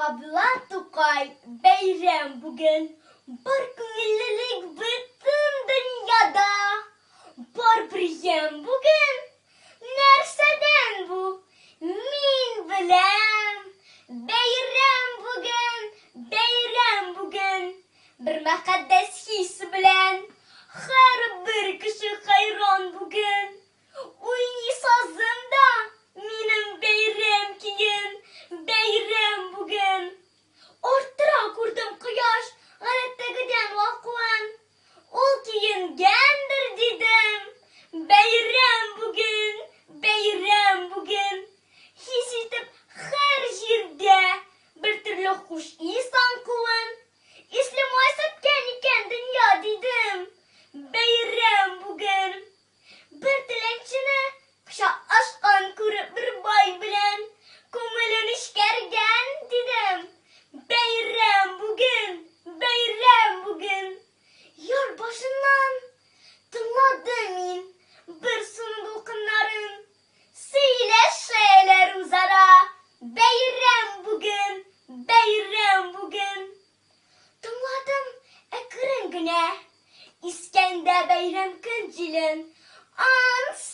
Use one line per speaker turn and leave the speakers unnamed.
Abla Tукай, Бәйрәм бүген. Бар күңеллелек бөтен дөньяда. Бар прием бүген. Нәрсәдән бу? Мин беләм. Бәйрәм бүген. Бер мәкаддәс хис белән. Һәрбер кеше хайран бүген. Уйный сазымда минем бәйрәм киен. Бәйрәм бүген. Артыра күрдем кояш, гадәттәгедән вакуан. Ул киенгәндер дидем. Бәйрәм бүген. Хис итеп һәр җирдә бер төрле хуш ислам куын. Ислемай сәпкән икән дөнья дидем. Бәйрәм бүген. Бер теләкчене кочак ашкан күреп бер бай белән күңелен эчкәргән дидем. Бәйрәм бүген. Яр башыннан тыңладым мин бер сын дулкыннарын. Сөйләшәләр үзара. Бәйрәм бүген. Тыңладым әкрен генә. Искәндә бәйрәм көн җилен. Анс